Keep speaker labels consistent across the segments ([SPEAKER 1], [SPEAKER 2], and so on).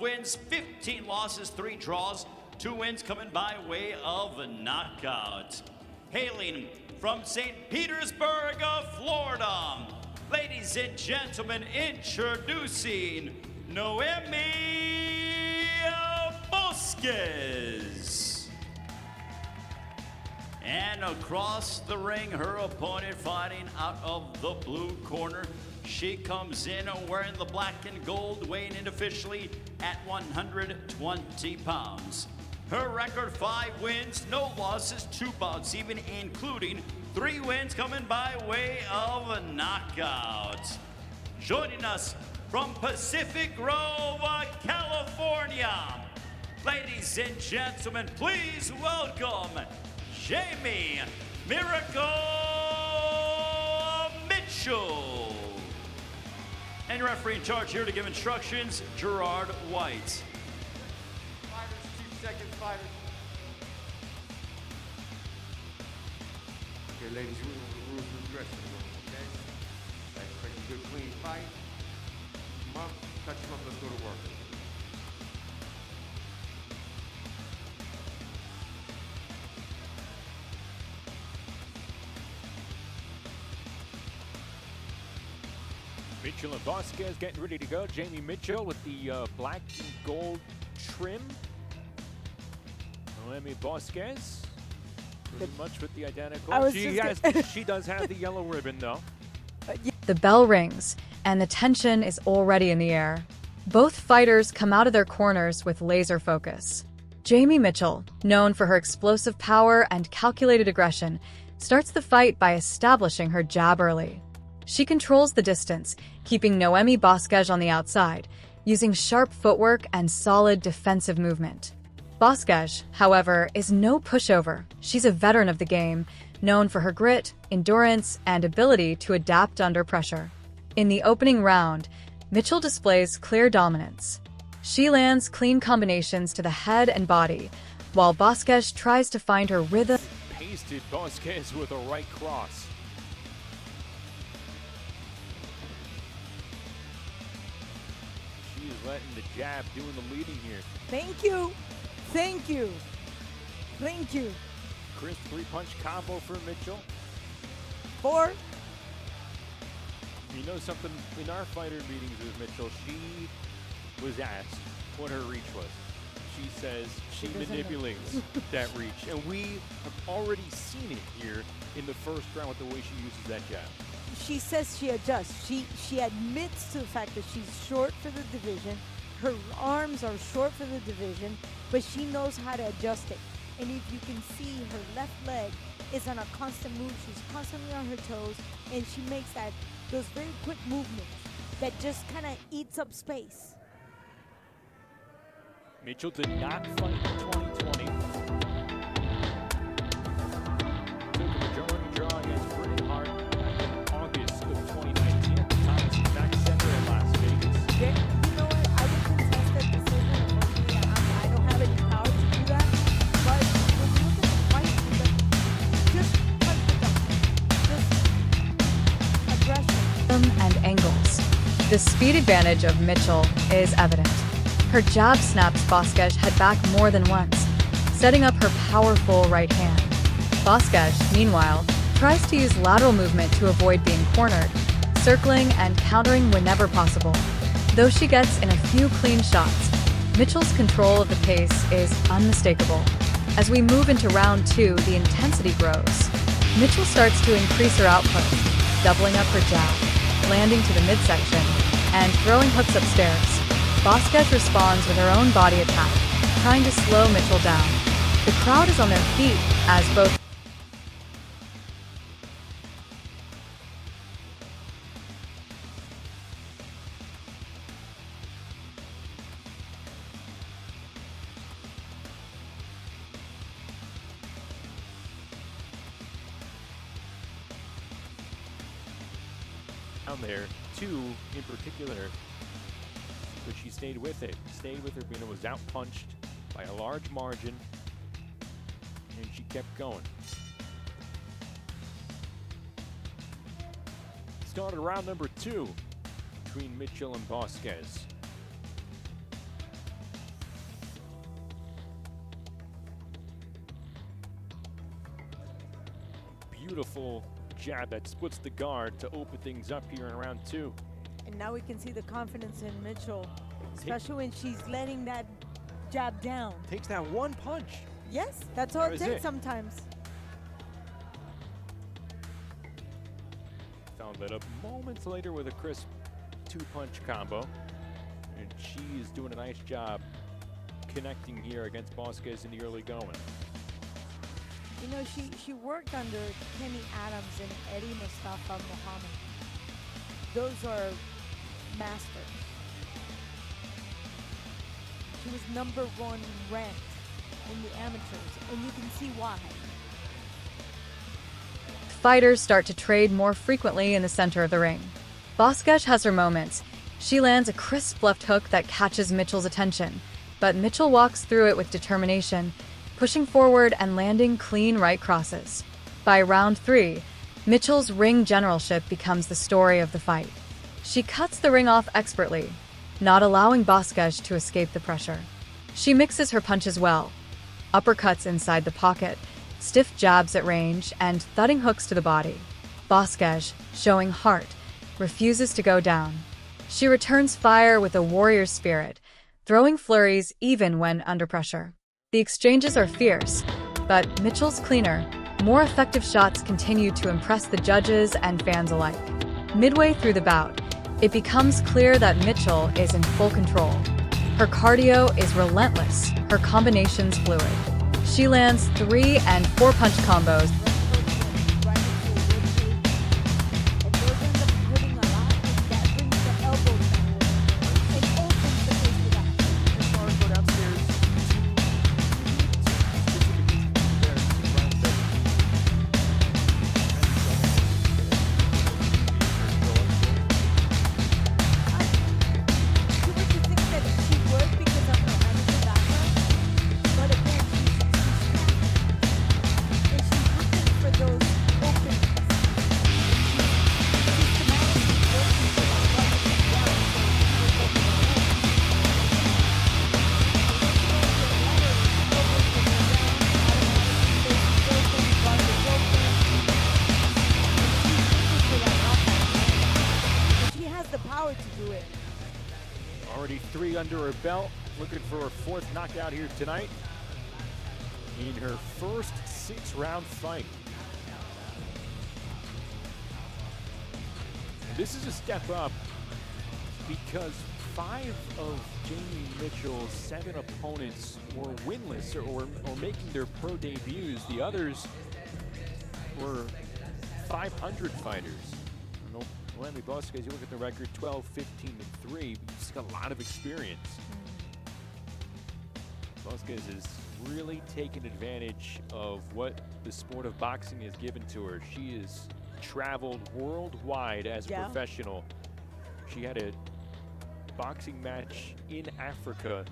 [SPEAKER 1] wins, 15 losses, 3 draws, 2 wins coming by way of knockout. Hailing from St. Petersburg, Florida, ladies and gentlemen, introducing Noemi Bosques. And across the ring, her opponent fighting out of the blue corner. She comes in wearing the black and gold, weighing in officially at 120 pounds. Her record, 5 wins, no losses, 2 bouts, even including 3 wins coming by way of a knockout. Joining us from Pacific Grove, California, ladies and gentlemen, please welcome Jamie "Miracle" Mitchell. And your referee in charge here to give instructions, Gerard White.
[SPEAKER 2] Fighters, 2 seconds, fighters. Okay, ladies, rules of the dressing room, okay? I expect a good, clean fight. Come up, touch them up, let's go to work.
[SPEAKER 3] Mitchell and Bosques getting ready to go. Jamie Mitchell with the black and gold trim. Noemi Bosques, pretty much with the identical. She does have the yellow ribbon though.
[SPEAKER 4] The bell rings, and the tension is already in the air. Both fighters come out of their corners with laser focus. Jamie Mitchell, known for her explosive power and calculated aggression, starts the fight by establishing her jab early. She controls the distance, keeping Noemi Bosques on the outside, using sharp footwork and solid defensive movement. Bosques, however, is no pushover. She's a veteran of the game, known for her grit, endurance, and ability to adapt under pressure. In the opening round, Mitchell displays clear dominance. She lands clean combinations to the head and body, while Bosques tries to find her rhythm.
[SPEAKER 3] Pasted Bosques with a right cross. Letting the jab doing the leading here.
[SPEAKER 5] Thank you. Thank you. Thank you.
[SPEAKER 3] Crisp 3-punch combo for Mitchell.
[SPEAKER 5] 4.
[SPEAKER 3] You know something, in our fighter meetings with Mitchell, she was asked what her reach was. She says she manipulates that reach. And we have already seen it here in the first round with the way she uses that jab.
[SPEAKER 5] She says she adjusts. She admits to the fact that she's short for the division. Her arms are short for the division, but she knows how to adjust it. And if you can see, her left leg is on a constant move. She's constantly on her toes, and she makes those very quick movements that just kind of eats up space.
[SPEAKER 3] Mitchell did not fight in 2020. Took a majority draw against Britain Hart back in August of 2019 at the Thomas Mack Center in Las Vegas.
[SPEAKER 5] You know what? I would contest that decision. Unfortunately, I don't have any power to do that. But when you look at the fight, just punch the dog. Just aggression.
[SPEAKER 4] And angles. The speed advantage of Mitchell is evident. Her jab snaps Bosques' head back more than once, setting up her powerful right hand. Bosques, meanwhile, tries to use lateral movement to avoid being cornered, circling and countering whenever possible. Though she gets in a few clean shots, Mitchell's control of the pace is unmistakable. As we move into round 2, the intensity grows. Mitchell starts to increase her output, doubling up her jab, landing to the midsection, and throwing hooks upstairs. Bosques responds with her own body attack, trying to slow Mitchell down. The crowd is on their feet as both
[SPEAKER 3] down there, 2 in particular, but she stayed with it. Stayed with her, Bina was out-punched by a large margin, and she kept going. Started round number 2 between Mitchell and Bosques. beautiful jab that splits the guard to open things up here in round 2.
[SPEAKER 5] And now we can see the confidence in Mitchell, especially when she's letting that jab down.
[SPEAKER 3] Takes that one punch.
[SPEAKER 5] Yes, that's all
[SPEAKER 3] That
[SPEAKER 5] it
[SPEAKER 3] was
[SPEAKER 5] takes
[SPEAKER 3] it.
[SPEAKER 5] sometimes.
[SPEAKER 3] Followed that up moments later with a crisp 2-punch combo. And she is doing a nice job connecting here against Bosques in the early going.
[SPEAKER 5] You know, she worked under Kenny Adams and Eddie Mustafa Muhammad. Those are masters. She was #1 ranked in the amateurs, and you can see why.
[SPEAKER 4] Fighters start to trade more frequently in the center of the ring. Bosques has her moments. She lands a crisp left hook that catches Mitchell's attention, but Mitchell walks through it with determination, pushing forward and landing clean right crosses. By round 3, Mitchell's ring generalship becomes the story of the fight. She cuts the ring off expertly, not allowing Bosques to escape the pressure. She mixes her punches well. Uppercuts inside the pocket, stiff jabs at range, and thudding hooks to the body. Bosques, showing heart, refuses to go down. She returns fire with a warrior spirit, throwing flurries even when under pressure. The exchanges are fierce, but Mitchell's cleaner, more effective shots continue to impress the judges and fans alike. Midway through the bout, it becomes clear that Mitchell is in full control. Her cardio is relentless, her combinations fluid. She lands 3- and 4-punch combos.
[SPEAKER 5] Right into a rib cage, and those end up hurting a lot, and that brings the elbow down. It opens the face with that.
[SPEAKER 3] As far as go downstairs
[SPEAKER 5] You would think that she would because of her amateur background, but again, she's and she's looking for those openings. She's systematically working for that right down, so she was open she has the power to do it.
[SPEAKER 3] Already 3 under her belt, looking for her 4th knockout here tonight in her first 6-round fight. This is a step up because 5 of Jamie Mitchell's 7 opponents were winless or making their pro debuts. The others were 500 fighters. Noemi Bosques, you look at the record, 12, 15, and 3. She's got a lot of experience. Bosques has really taken advantage of what the sport of boxing has given to her. She has traveled worldwide as a professional. She had a boxing match in Africa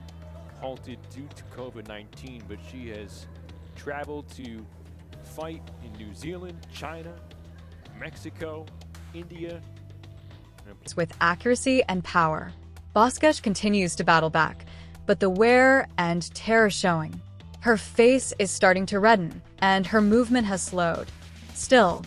[SPEAKER 3] halted due to COVID-19, but she has traveled to fight in New Zealand, China, Mexico, India.
[SPEAKER 4] With accuracy and power, Bosques continues to battle back, but the wear and tear is showing. Her face is starting to redden, and her movement has slowed. Still,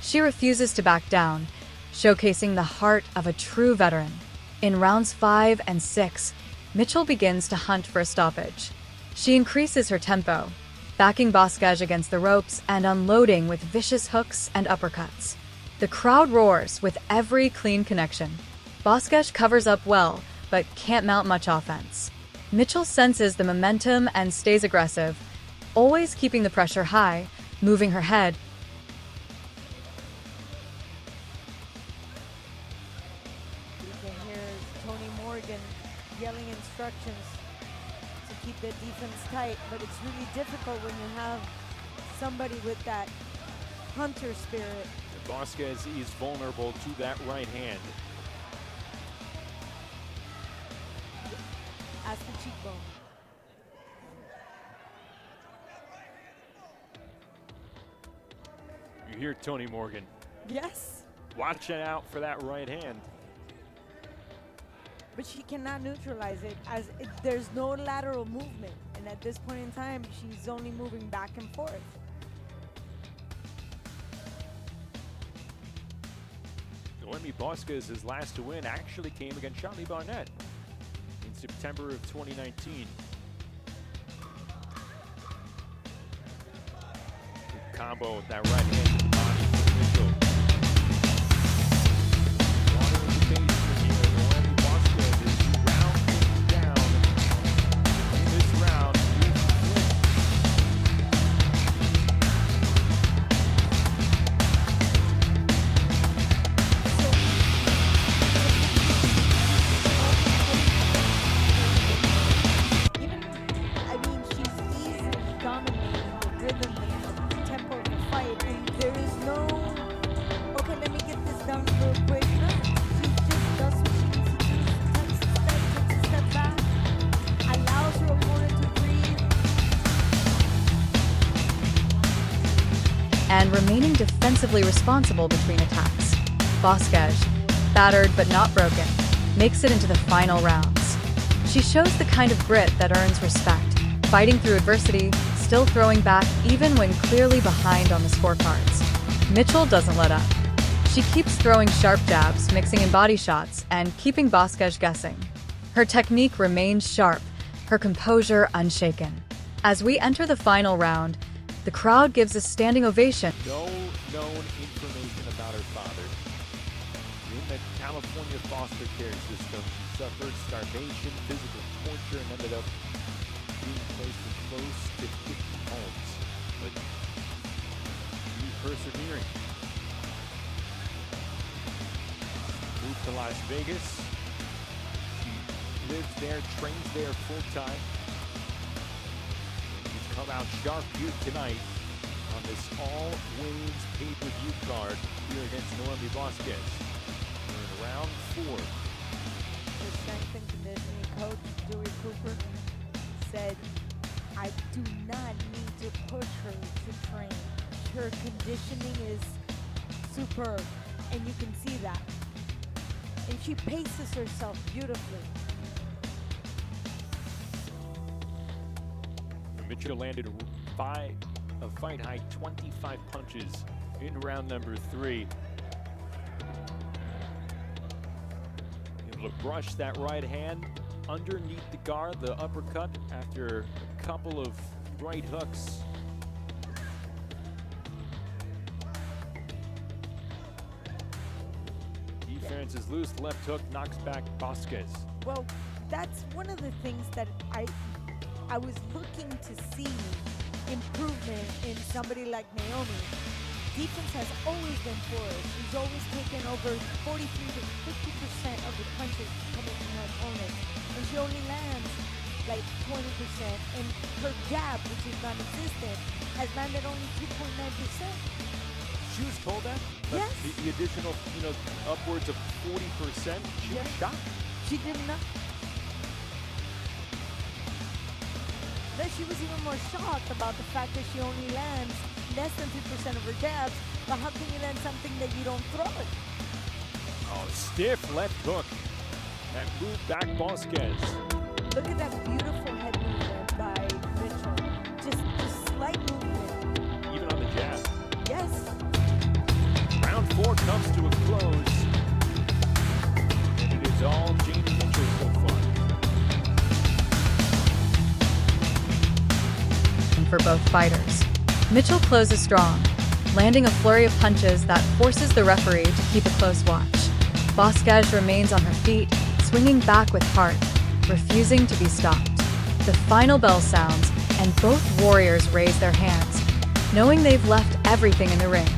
[SPEAKER 4] she refuses to back down, showcasing the heart of a true veteran. In rounds 5 and 6, Mitchell begins to hunt for a stoppage. She increases her tempo, backing Bosques against the ropes and unloading with vicious hooks and uppercuts. The crowd roars with every clean connection. Bosques covers up well, but can't mount much offense. Mitchell senses the momentum and stays aggressive, always keeping the pressure high, moving her head.
[SPEAKER 5] You can hear Tony Morgan yelling instructions to keep the defense tight, but it's really difficult when you have somebody with that hunter spirit.
[SPEAKER 3] Bosques is vulnerable to that right hand.
[SPEAKER 5] As the cheekbone.
[SPEAKER 3] You hear Tony Morgan.
[SPEAKER 5] Yes,
[SPEAKER 3] Watching out for that right hand.
[SPEAKER 5] but she cannot neutralize it as there's no lateral movement. And at this point in time, she's only moving back and forth.
[SPEAKER 3] Noemi Bosques' last to win actually came against Charlie Barnett in September of 2019. Good combo with that right hand to the body for Mitchell. Water in the basement here. Noemi Bosques is rounding down in this round.
[SPEAKER 5] I mean, she's easily dominating the rhythm and the tempo of the fight, and there is no, okay, let me get this done real quick. No, she just does what she needs to do. Takes a step back, allows her opponent to breathe.
[SPEAKER 4] And remaining defensively responsible between attacks. Bosques, battered but not broken, makes it into the final rounds. She shows the kind of grit that earns respect, fighting through adversity, still throwing back even when clearly behind on the scorecards. Mitchell doesn't let up. She keeps throwing sharp jabs, mixing in body shots, and keeping Bosques guessing. Her technique remains sharp, her composure unshaken. As we enter the final round, the crowd gives a standing ovation.
[SPEAKER 3] No known information about her father. In the California foster care system, she suffered starvation, physical torture, and ended up being placed in close to 50 homes. But she's persevering. Moved to Las Vegas. She lives there, trains there full time. She's come out sharp here tonight on this all-women's pay-per-view card here against Noemi Bosques. We're in round 4.
[SPEAKER 5] The strength and conditioning coach, Dewey Cooper, said, I do not need to push her to train. Her conditioning is superb, and you can see that. And she paces herself beautifully.
[SPEAKER 3] Mitchell landed a fight-high 25 punches in round number 3. Able to brush that right hand underneath the guard, the uppercut, after a couple of right hooks. Defense is loose, left hook knocks back Bosques.
[SPEAKER 5] Well, that's one of the things that I was looking to see improvement in somebody like Naomi. Defense has always been poor. She's always taken over 43 to 50% of the punches coming from her opponent. And she only lands like 20%. And her jab, which is non-existent, has landed only 2.9%.
[SPEAKER 3] She was told that?
[SPEAKER 5] Yes.
[SPEAKER 3] The additional, upwards of 40%. She was shocked.
[SPEAKER 5] She did not. Then she was even more shocked about the fact that she only lands less than 2% of her jabs. But how can you land something that you don't throw it?
[SPEAKER 3] Oh, stiff left hook. That moved back Bosques.
[SPEAKER 5] Look at that beautiful head movement by Mitchell. Just slight movement.
[SPEAKER 3] Even on the jab.
[SPEAKER 5] Yes.
[SPEAKER 3] Round 4 comes to a close. And it is all Jamie Mitchell so far.
[SPEAKER 4] For both fighters. Mitchell closes strong, landing a flurry of punches that forces the referee to keep a close watch. Bosques remains on her feet, swinging back with heart, refusing to be stopped. The final bell sounds, and both warriors raise their hands, knowing they've left everything in the ring.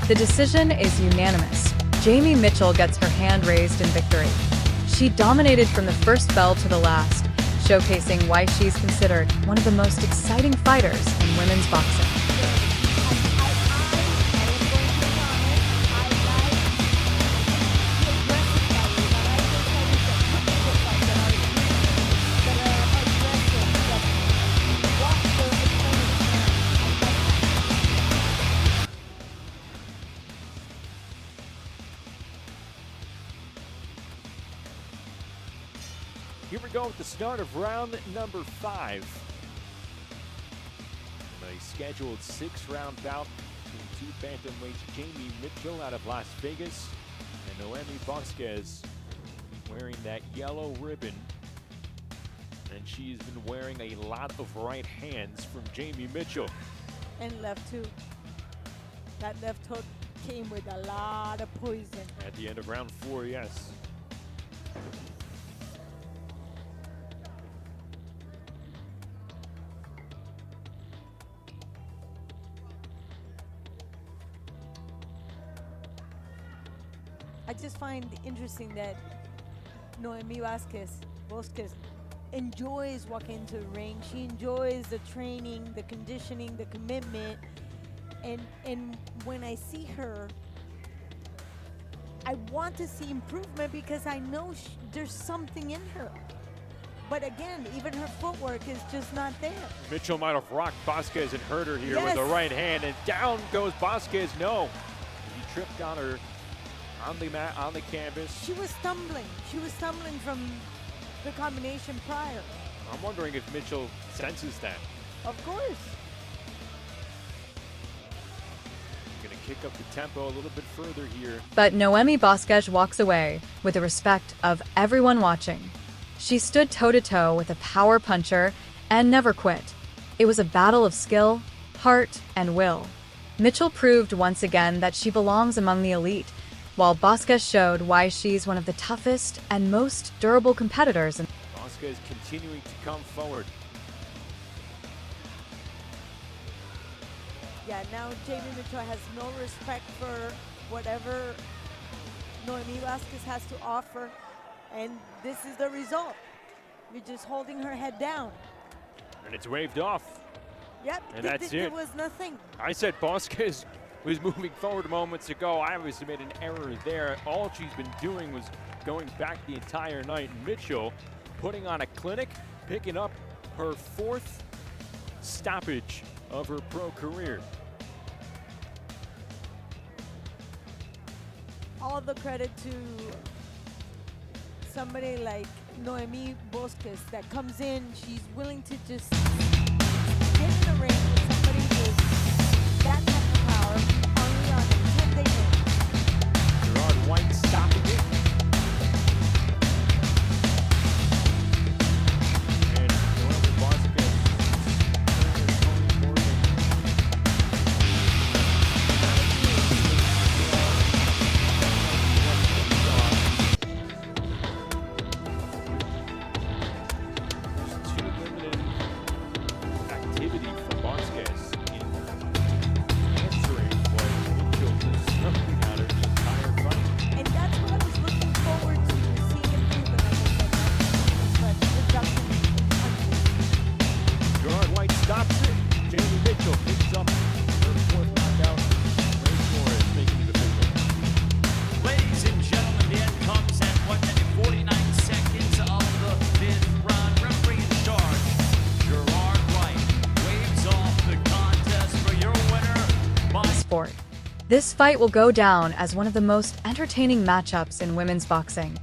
[SPEAKER 4] The decision is unanimous. Jamie Mitchell gets her hand raised in victory. She dominated from the first bell to the last, showcasing why she's considered one of the most exciting fighters in women's boxing.
[SPEAKER 3] Here we go with the start of round number 5. A scheduled 6-round bout between two bantamweights, Jamie Mitchell out of Las Vegas And Noemi Bosques wearing that yellow ribbon. And she's been wearing a lot of right hands from Jamie Mitchell.
[SPEAKER 5] And left too. That left hook came with a lot of poison.
[SPEAKER 3] At the end of round 4, yes.
[SPEAKER 5] I just find interesting that Noemi Bosques enjoys walking into the ring. She enjoys the training, the conditioning, the commitment. And when I see her, I want to see improvement because I know there's something in her. But again, even her footwork is just not there.
[SPEAKER 3] Mitchell might have rocked Bosques and hurt her here
[SPEAKER 5] Yes.
[SPEAKER 3] with the right hand, and down goes Bosques. No, he tripped on her on the mat, on the canvas.
[SPEAKER 5] She was stumbling. She was stumbling from the combination prior.
[SPEAKER 3] I'm wondering if Mitchell senses that.
[SPEAKER 5] Of course.
[SPEAKER 3] Gonna kick up the tempo a little bit further here.
[SPEAKER 4] But Noemi Bosques walks away with the respect of everyone watching. She stood toe-to-toe with a power puncher and never quit. It was a battle of skill, heart, and will. Mitchell proved once again that she belongs among the elite, while Bosques showed why she's one of the toughest and most durable competitors.
[SPEAKER 3] Bosques continuing to come forward.
[SPEAKER 5] Yeah, now Jamie Mitchell has no respect for whatever Noemi Bosques has to offer, and this is the result. You're just holding her head down.
[SPEAKER 3] And it's waved off.
[SPEAKER 5] Yep,
[SPEAKER 3] And that's
[SPEAKER 5] there
[SPEAKER 3] it.
[SPEAKER 5] was nothing.
[SPEAKER 3] I said Bosques was moving forward moments ago. I obviously made an error there. All she's been doing was going back the entire night. Mitchell putting on a clinic, picking up her 4th stoppage of her pro career.
[SPEAKER 5] All the credit to somebody like Noemi Bosques that comes in, she's willing to just get in the ring with somebody with that type of power only on a 10-day notice.
[SPEAKER 3] Gerard White stopping it. And Noemi Bosques turning Tony Morgan. There's too limited activity for Bosques in answering what Mitchell was throwing at her the entire fight.
[SPEAKER 5] And that's what I was looking forward to seeing improvement, like I said, but reduction in punches.
[SPEAKER 3] Gerard White stops it. Jamie Mitchell picks up her 4th knockout. Ray Flores making it official.
[SPEAKER 1] Ladies and gentlemen, the end comes at 1 minute 49 seconds of the 5th round. Referee in charge, Gerard White, waves off the contest for your winner by
[SPEAKER 4] Sport. This fight will go down as one of the most entertaining matchups in women's boxing,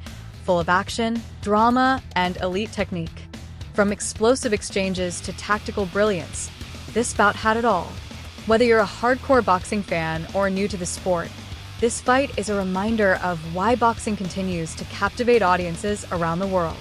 [SPEAKER 4] full of action, drama, and elite technique. From explosive exchanges to tactical brilliance, this bout had it all. Whether you're a hardcore boxing fan or new to the sport, this fight is a reminder of why boxing continues to captivate audiences around the world.